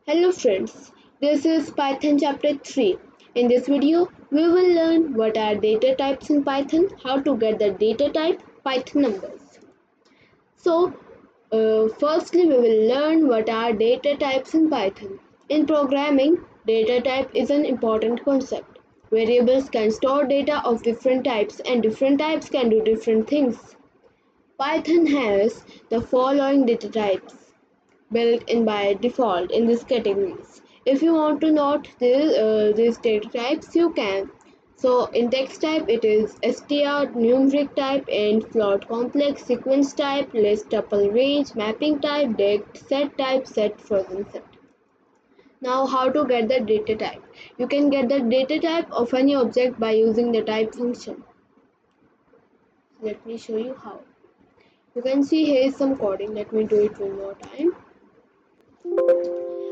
Hello friends, this is Python chapter 3. In this video, we will learn what are data types in Python, how to get the data type Python numbers. So, firstly we will learn what are data types in Python. In programming, data type is an important concept. Variables can store data of different types and different types can do different things. Python has the following data types built in by default in these categories. If you want to note these data types, you can. So in text type, it is str, numeric type, int, float, complex, sequence type, list, tuple, range, mapping type, dict, set type, set, frozen set. Now how to get the data type? You can get the data type of any object by using the type function. Let me show you how. You can see here is some coding. Let me do it one more time.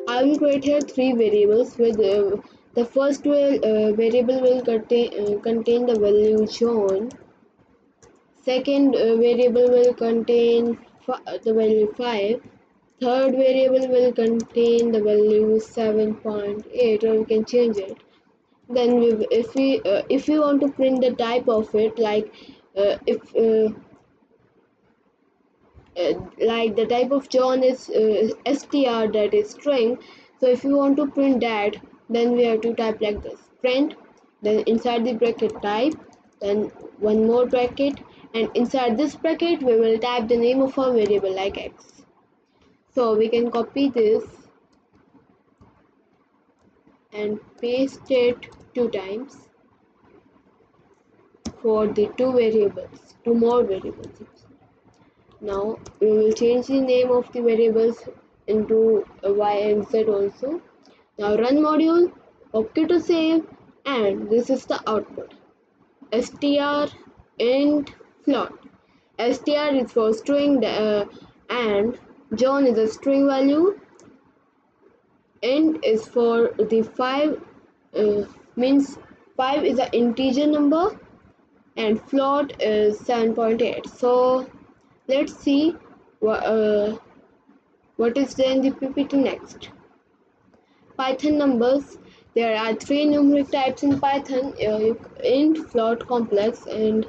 I will create here three variables with the first variable will contain the value John. Second variable will contain the value 5. Third variable will contain the value 7.8, or we can change it. Then if we want to print the type of it, if like the type of John is str, that is string. So if you want to print that, then we have to type like this: print, then inside the bracket type, then one more bracket, and inside this bracket we will type the name of our variable like x. So we can copy this and paste it two times for the two more variables. Now we will change the name of the variables into y and z also. Now run module, OK to save, and this is the output. str int float. str is for string and John is a string value. Int is for the 5, means 5 is an integer number, and float is 7.8. So let's see what is there in the PPT next. Python numbers. There are three numeric types in Python: int, float, complex, and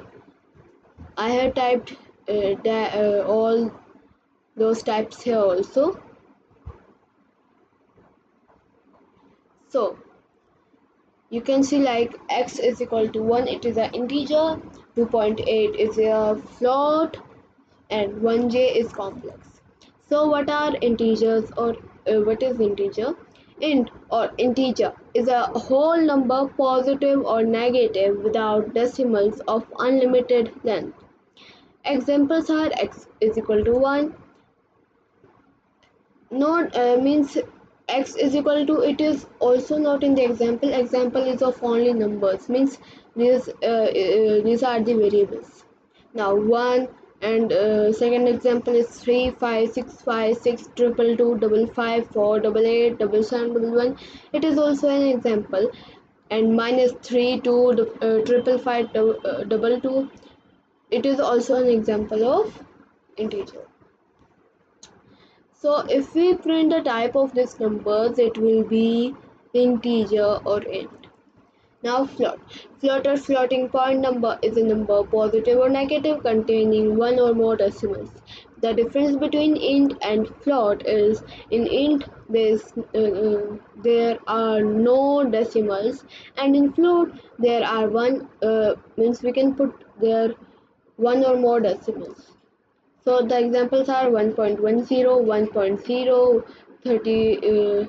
I have typed all those types here also. So you can see like x is equal to 1, it is an integer, 2.8 is a float, and 1j is complex. So what are integers, or what is integer? Int or integer is a whole number, positive or negative, without decimals, of unlimited length. Examples are x is equal to 1, not means x is equal to, it is also not in the example. Example is of only numbers, means these are the variables. Now 1, and second example is 3, 5, 6, 5, 6, triple 2, double 5, 4, double 8, double 7, double 1. It is also an example. And minus 3, 2, triple 5, double 2. It is also an example of integer. So if we print the type of these numbers, it will be integer or int. Now float. Float or floating point number is a number, positive or negative, containing one or more decimals. The difference between int and float is, in int there are no decimals, and in float there are means we can put there one or more decimals. So the examples are 1.10, 1.0, 30,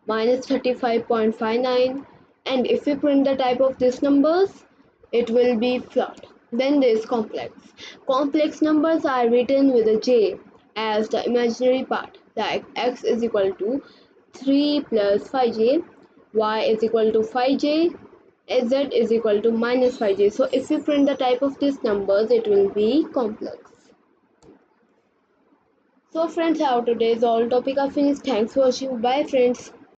minus 35.59, and if we print the type of these numbers, it will be float. Then there is complex. Complex numbers are written with a j as the imaginary part, like x is equal to 3 plus 5j, y is equal to 5j, z is equal to minus 5j. So if we print the type of these numbers, it will be complex. So friends, how today's all topic are finished. Thanks for watching. Bye friends.